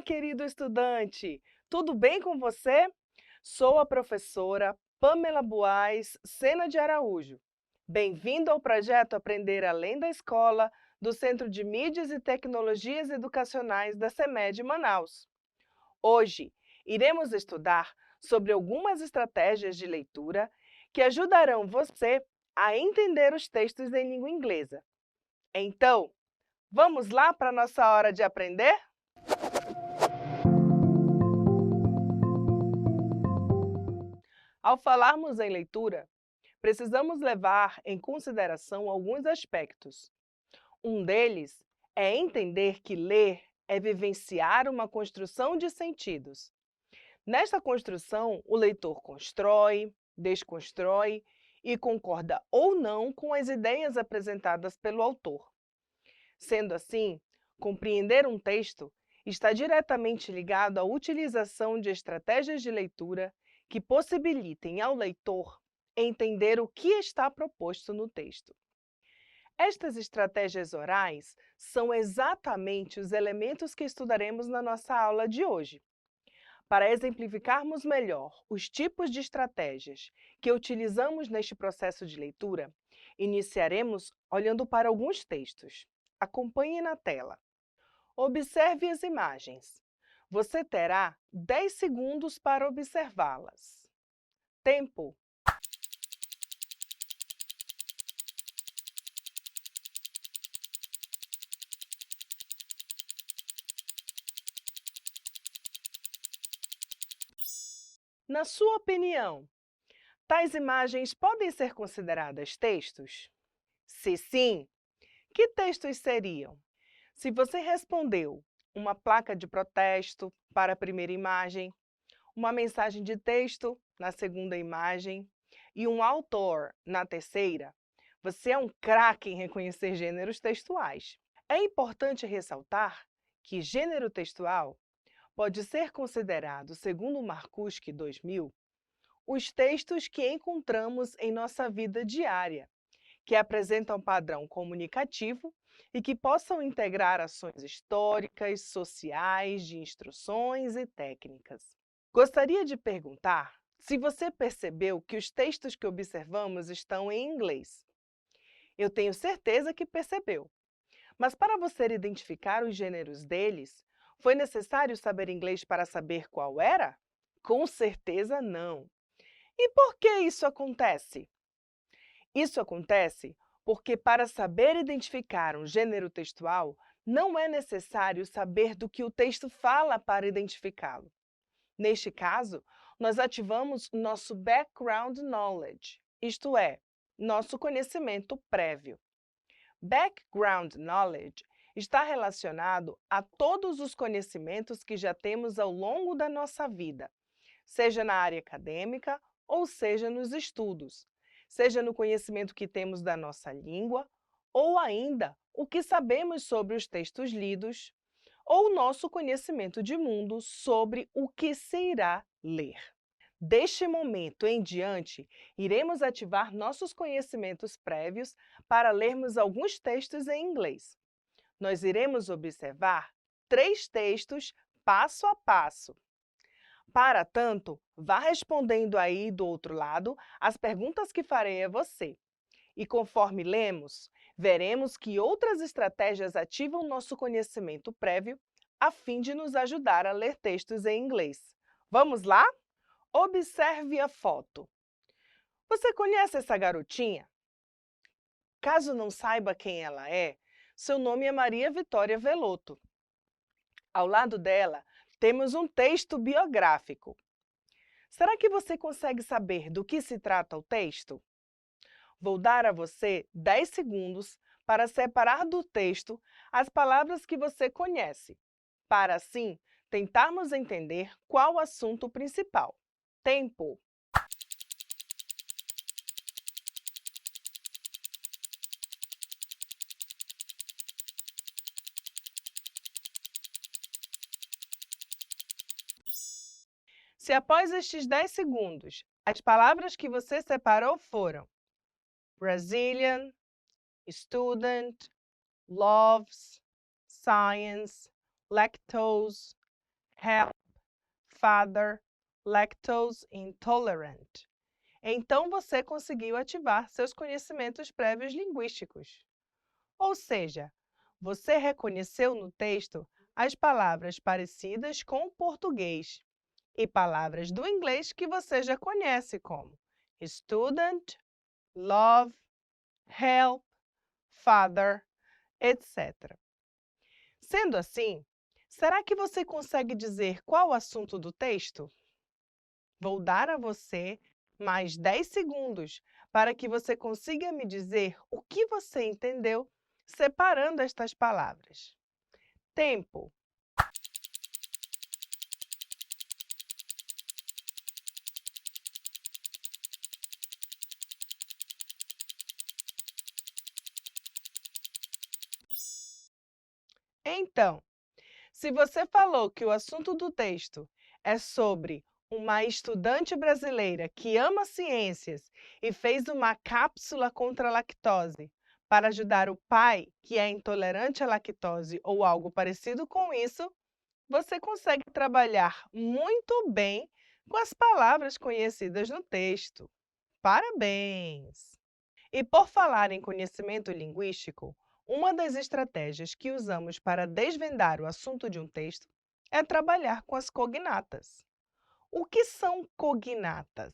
querido estudante! Tudo bem com você? Sou a professora Pamela Buais Sena de Araújo. Bem-vindo ao projeto Aprender Além da Escola, do Centro de Mídias e Tecnologias Educacionais da CEMED Manaus. Hoje, iremos estudar sobre algumas estratégias de leitura que ajudarão você a entender os textos em língua inglesa. Então, vamos lá para a nossa hora de aprender? Ao falarmos em leitura, precisamos levar em consideração alguns aspectos. Um deles é entender que ler é vivenciar uma construção de sentidos. Nesta construção, o leitor constrói, desconstrói e concorda ou não com as ideias apresentadas pelo autor. Sendo assim, compreender um texto está diretamente ligado à utilização de estratégias de leitura que possibilitem ao leitor entender o que está proposto no texto. Estas estratégias orais são exatamente os elementos que estudaremos na nossa aula de hoje. Para exemplificarmos melhor os tipos de estratégias que utilizamos neste processo de leitura, iniciaremos olhando para alguns textos. Acompanhe na tela. Observe as imagens. Você terá 10 segundos para observá-las. Tempo. Na sua opinião, tais imagens podem ser consideradas textos? Se sim, que textos seriam? Se você respondeu uma placa de protesto para a primeira imagem, uma mensagem de texto na segunda imagem e um autor na terceira, você é um craque em reconhecer gêneros textuais. É importante ressaltar que gênero textual pode ser considerado, segundo o Marcuski 2000, os textos que encontramos em nossa vida diária, que apresentam padrão comunicativo e que possam integrar ações históricas, sociais, de instruções e técnicas. Gostaria de perguntar se você percebeu que os textos que observamos estão em inglês. Eu tenho certeza que percebeu. Mas para você identificar os gêneros deles, foi necessário saber inglês para saber qual era? Com certeza não. E por que isso acontece? Isso acontece porque, para saber identificar um gênero textual, não é necessário saber do que o texto fala para identificá-lo. Neste caso, nós ativamos nosso background knowledge, isto é, nosso conhecimento prévio. Background knowledge está relacionado a todos os conhecimentos que já temos ao longo da nossa vida, seja na área acadêmica ou seja nos estudos, seja no conhecimento que temos da nossa língua, ou ainda o que sabemos sobre os textos lidos, ou nosso conhecimento de mundo sobre o que se irá ler. Deste momento em diante, iremos ativar nossos conhecimentos prévios para lermos alguns textos em inglês. Nós iremos observar 3 textos passo a passo. Para tanto, vá respondendo aí do outro lado as perguntas que farei a você. E conforme lemos, veremos que outras estratégias ativam nosso conhecimento prévio a fim de nos ajudar a ler textos em inglês. Vamos lá? Observe a foto. Você conhece essa garotinha? Caso não saiba quem ela é, seu nome é Maria Vitória Veloto. Ao lado dela, temos um texto biográfico. Será que você consegue saber do que se trata o texto? Vou dar a você 10 segundos para separar do texto as palavras que você conhece, para assim tentarmos entender qual o assunto principal. Tempo. Se após estes 10 segundos, as palavras que você separou foram Brazilian, student, loves, science, lactose, help, father, lactose intolerant. Então você conseguiu ativar seus conhecimentos prévios linguísticos. Ou seja, você reconheceu no texto as palavras parecidas com o português e palavras do inglês que você já conhece, como student, love, help, father, etc. Sendo assim, será que você consegue dizer qual o assunto do texto? Vou dar a você mais 10 segundos para que você consiga me dizer o que você entendeu separando estas palavras. Tempo. Então, se você falou que o assunto do texto é sobre uma estudante brasileira que ama ciências e fez uma cápsula contra a lactose para ajudar o pai, que é intolerante à lactose ou algo parecido com isso, você consegue trabalhar muito bem com as palavras conhecidas no texto. Parabéns! E por falar em conhecimento linguístico, uma das estratégias que usamos para desvendar o assunto de um texto é trabalhar com as cognatas. O que são cognatas?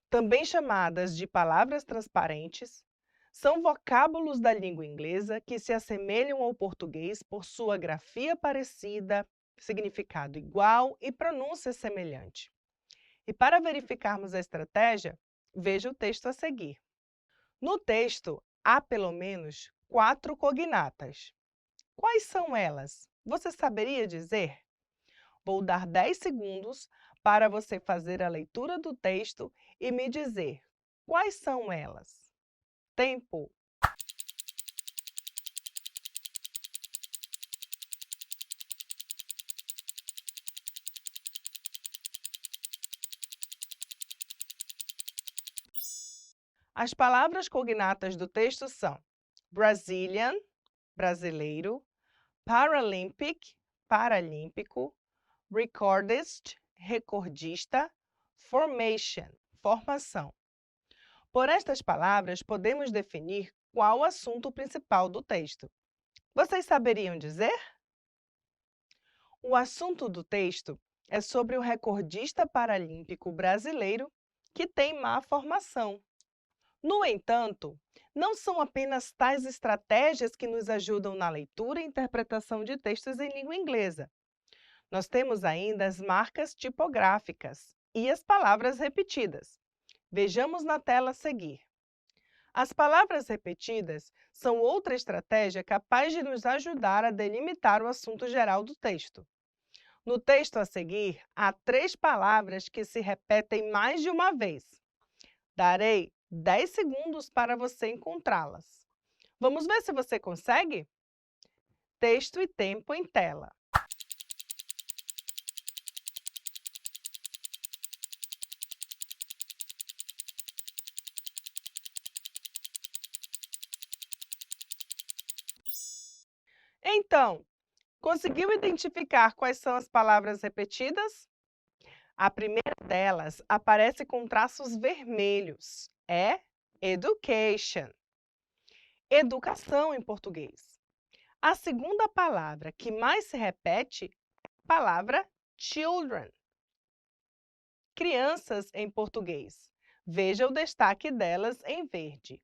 Também chamadas de palavras transparentes, são vocábulos da língua inglesa que se assemelham ao português por sua grafia parecida, significado igual e pronúncia semelhante. E para verificarmos a estratégia, veja o texto a seguir. No texto, há pelo menos 4 cognatas. Quais são elas? Você saberia dizer? Vou dar 10 segundos para você fazer a leitura do texto e me dizer quais são elas. Tempo. As palavras cognatas do texto são Brazilian, brasileiro, Paralympic, paralímpico, recordist, recordista, formation, formação. Por estas palavras, podemos definir qual o assunto principal do texto. Vocês saberiam dizer? O assunto do texto é sobre o recordista paralímpico brasileiro que tem má formação. No entanto, não são apenas tais estratégias que nos ajudam na leitura e interpretação de textos em língua inglesa. Nós temos ainda as marcas tipográficas e as palavras repetidas. Vejamos na tela a seguir. As palavras repetidas são outra estratégia capaz de nos ajudar a delimitar o assunto geral do texto. No texto a seguir, há 3 palavras que se repetem mais de uma vez. Darei 10 segundos para você encontrá-las. Vamos ver se você consegue? Texto e tempo em tela. Então, conseguiu identificar quais são as palavras repetidas? A primeira delas aparece com traços vermelhos. É education. Educação em português. A segunda palavra que mais se repete é a palavra children. Crianças em português. Veja o destaque delas em verde.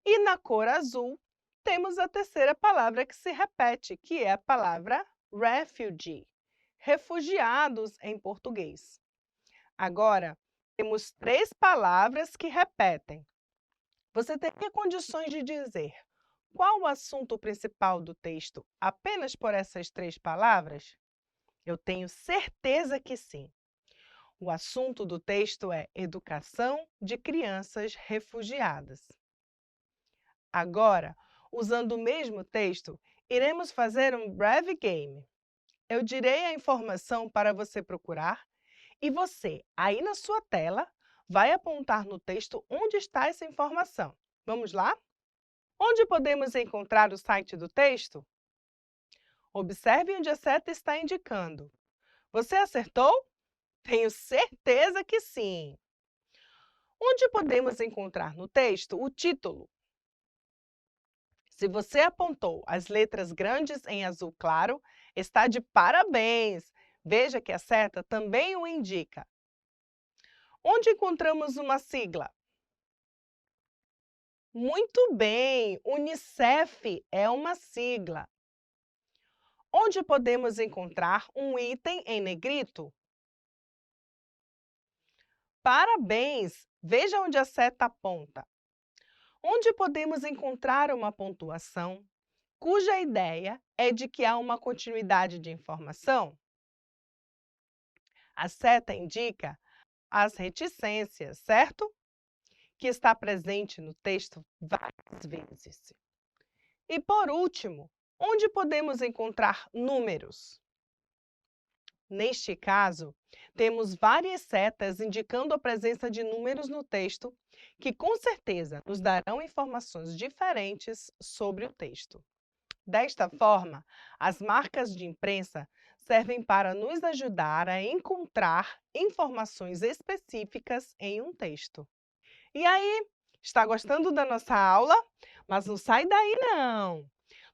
E na cor azul, temos a terceira palavra que se repete, que é a palavra refugee, refugiados em português. Agora, temos 3 palavras que repetem. Você teria condições de dizer qual o assunto principal do texto apenas por essas 3 palavras? Eu tenho certeza que sim. O assunto do texto é educação de crianças refugiadas. Agora, usando o mesmo texto, iremos fazer um breve game. Eu direi a informação para você procurar e você, aí na sua tela, vai apontar no texto onde está essa informação. Vamos lá? Onde podemos encontrar o site do texto? Observe onde a seta está indicando. Você acertou? Tenho certeza que sim! Onde podemos encontrar no texto o título? Se você apontou as letras grandes em azul claro, está de parabéns! Veja que a seta também o indica. Onde encontramos uma sigla? Muito bem! UNICEF é uma sigla. Onde podemos encontrar um item em negrito? Parabéns! Veja onde a seta aponta. Onde podemos encontrar uma pontuação cuja ideia é de que há uma continuidade de informação? A seta indica as reticências, certo? Que está presente no texto várias vezes. E por último, onde podemos encontrar números? Neste caso, temos várias setas indicando a presença de números no texto, que com certeza nos darão informações diferentes sobre o texto. Desta forma, as marcas de imprensa servem para nos ajudar a encontrar informações específicas em um texto. E aí, está gostando da nossa aula? Mas não sai daí não!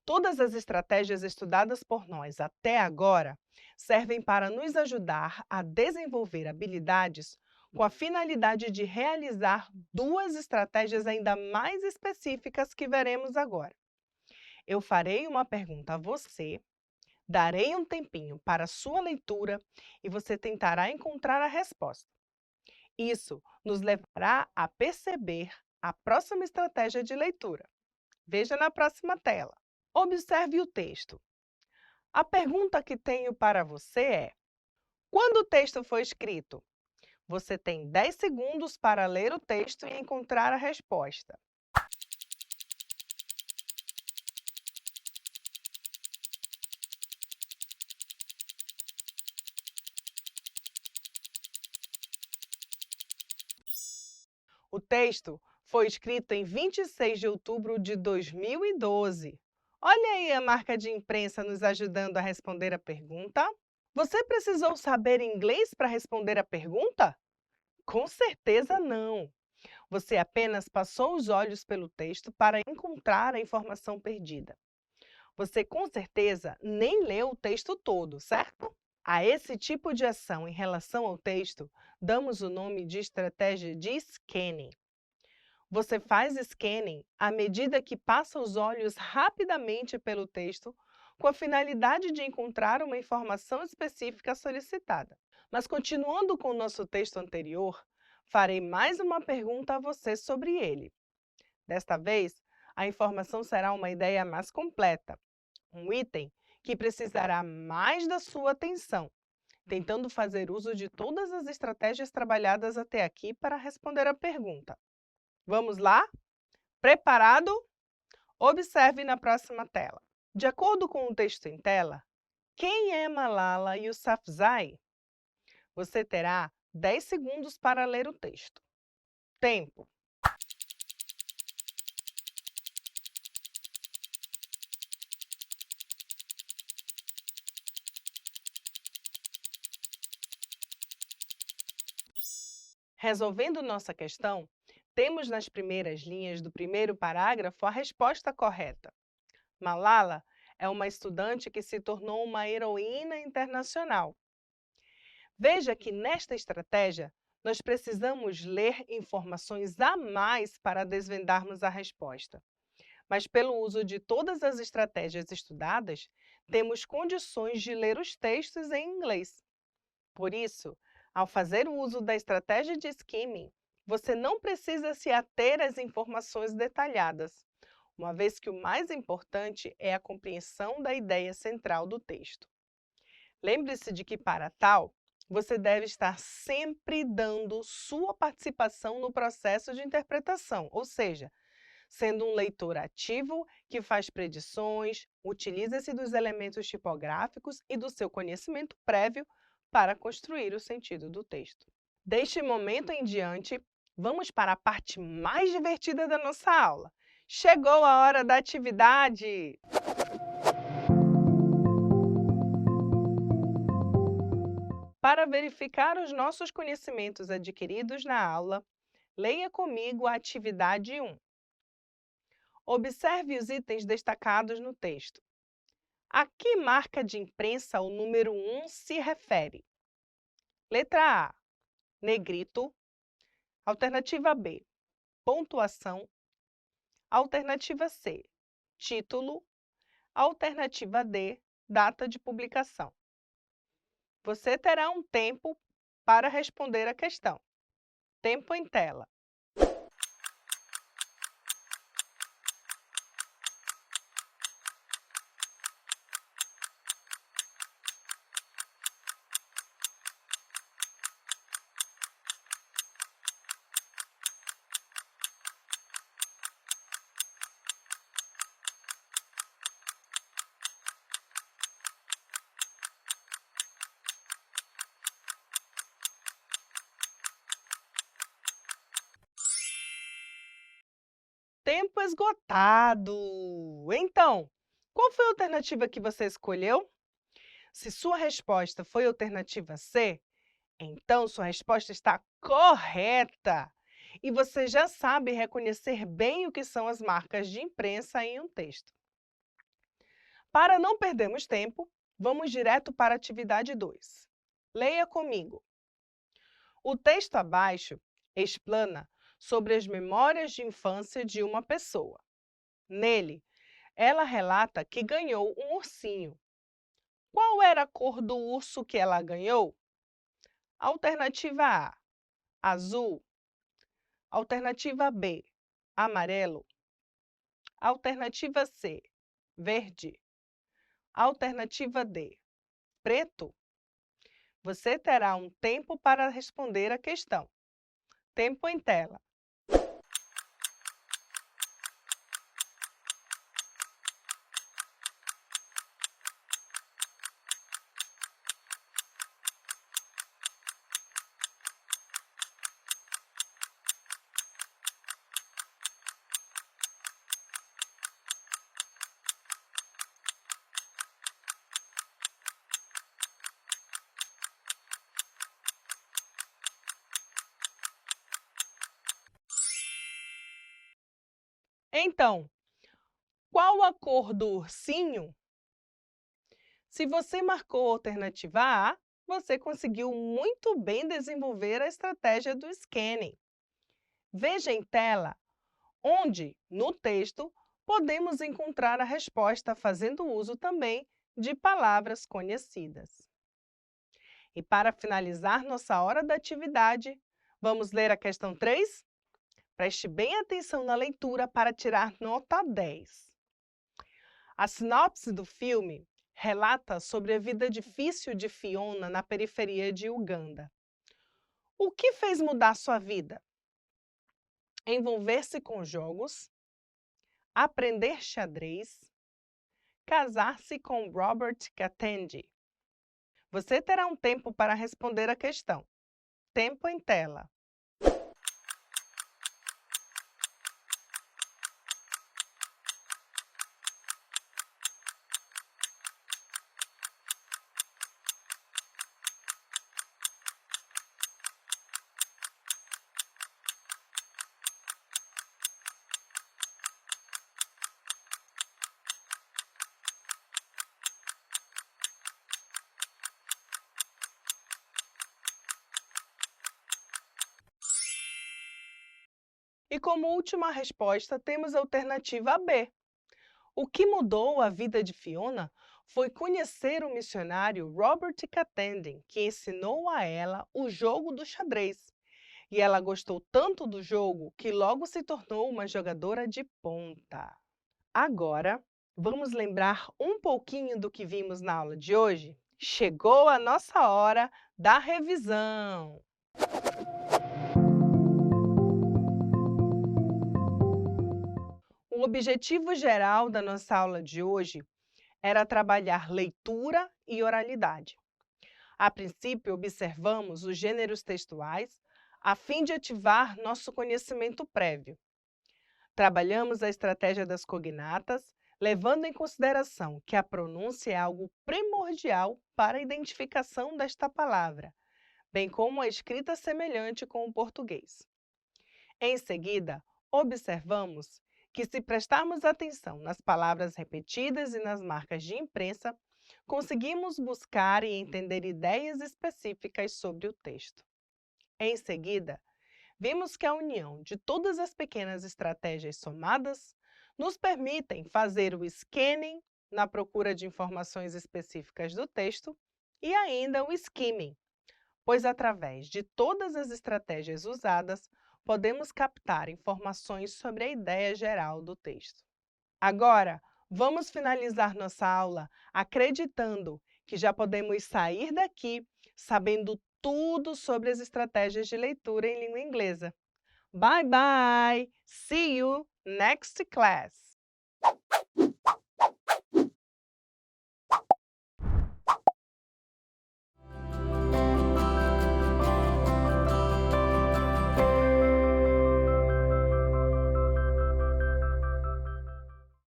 Todas as estratégias estudadas por nós até agora servem para nos ajudar a desenvolver habilidades com a finalidade de realizar duas estratégias ainda mais específicas que veremos agora. Eu farei uma pergunta a você, darei um tempinho para sua leitura e você tentará encontrar a resposta. Isso nos levará a perceber a próxima estratégia de leitura. Veja na próxima tela. Observe o texto. A pergunta que tenho para você é: quando o texto foi escrito? Você tem 10 segundos para ler o texto e encontrar a resposta. O texto foi escrito em 26 de outubro de 2012. Olha aí a marca de imprensa nos ajudando a responder a pergunta. Você precisou saber inglês para responder a pergunta? Com certeza não! Você apenas passou os olhos pelo texto para encontrar a informação perdida. Você com certeza nem leu o texto todo, certo? A esse tipo de ação em relação ao texto, damos o nome de estratégia de scanning. Você faz scanning à medida que passa os olhos rapidamente pelo texto, com a finalidade de encontrar uma informação específica solicitada. Mas continuando com o nosso texto anterior, farei mais uma pergunta a você sobre ele. Desta vez, a informação será uma ideia mais completa, um item que precisará mais da sua atenção, tentando fazer uso de todas as estratégias trabalhadas até aqui para responder a pergunta. Vamos lá? Preparado? Observe na próxima tela. De acordo com o texto em tela, quem é Malala Yousafzai? Você terá 10 segundos para ler o texto. Tempo. Resolvendo nossa questão, temos nas primeiras linhas do primeiro parágrafo a resposta correta. Malala é uma estudante que se tornou uma heroína internacional. Veja que nesta estratégia, nós precisamos ler informações a mais para desvendarmos a resposta. Mas pelo uso de todas as estratégias estudadas, temos condições de ler os textos em inglês. Por isso, ao fazer o uso da estratégia de skimming, você não precisa se ater às informações detalhadas, uma vez que o mais importante é a compreensão da ideia central do texto. Lembre-se de que, para tal, você deve estar sempre dando sua participação no processo de interpretação, ou seja, sendo um leitor ativo que faz predições, utiliza-se dos elementos tipográficos e do seu conhecimento prévio para construir o sentido do texto. Deste momento em diante, vamos para a parte mais divertida da nossa aula. Chegou a hora da atividade! Para verificar os nossos conhecimentos adquiridos na aula, leia comigo a atividade 1. Observe os itens destacados no texto. A que marca de imprensa o número 1 se refere? Letra A, negrito. Alternativa B, pontuação. Alternativa C, título. Alternativa D, data de publicação. Você terá um tempo para responder a questão. Tempo em tela. Tempo esgotado! Então, qual foi a alternativa que você escolheu? Se sua resposta foi a alternativa C, então sua resposta está correta! E você já sabe reconhecer bem o que são as marcas de imprensa em um texto. Para não perdermos tempo, vamos direto para a atividade 2. Leia comigo. O texto abaixo explana sobre as memórias de infância de uma pessoa. Nele, ela relata que ganhou um ursinho. Qual era a cor do urso que ela ganhou? Alternativa A, azul. Alternativa B, amarelo. Alternativa C, verde. Alternativa D, preto. Você terá um tempo para responder a questão. Tempo em tela. Então, qual a cor do ursinho? Se você marcou a alternativa A, você conseguiu muito bem desenvolver a estratégia do scanning. Veja em tela onde, no texto, podemos encontrar a resposta fazendo uso também de palavras conhecidas. E para finalizar nossa hora da atividade, vamos ler a questão 3? Preste bem atenção na leitura para tirar nota 10. A sinopse do filme relata sobre a vida difícil de Fiona na periferia de Uganda. O que fez mudar sua vida? Envolver-se com jogos, aprender xadrez, casar-se com Robert Katende. Você terá um tempo para responder a questão. Tempo em tela. E como última resposta, temos a alternativa B. O que mudou a vida de Fiona foi conhecer o missionário Robert Katenden, que ensinou a ela o jogo do xadrez. E ela gostou tanto do jogo que logo se tornou uma jogadora de ponta. Agora, vamos lembrar um pouquinho do que vimos na aula de hoje? Chegou a nossa hora da revisão! O objetivo geral da nossa aula de hoje era trabalhar leitura e oralidade. A princípio, observamos os gêneros textuais a fim de ativar nosso conhecimento prévio. Trabalhamos a estratégia das cognatas, levando em consideração que a pronúncia é algo primordial para a identificação desta palavra, bem como a escrita semelhante com o português. Em seguida, observamos que, se prestarmos atenção nas palavras repetidas e nas marcas de imprensa, conseguimos buscar e entender ideias específicas sobre o texto. Em seguida, vimos que a união de todas as pequenas estratégias somadas nos permitem fazer o scanning na procura de informações específicas do texto e ainda o skimming, pois através de todas as estratégias usadas, podemos captar informações sobre a ideia geral do texto. Agora, vamos finalizar nossa aula acreditando que já podemos sair daqui sabendo tudo sobre as estratégias de leitura em língua inglesa. Bye bye! See you next class!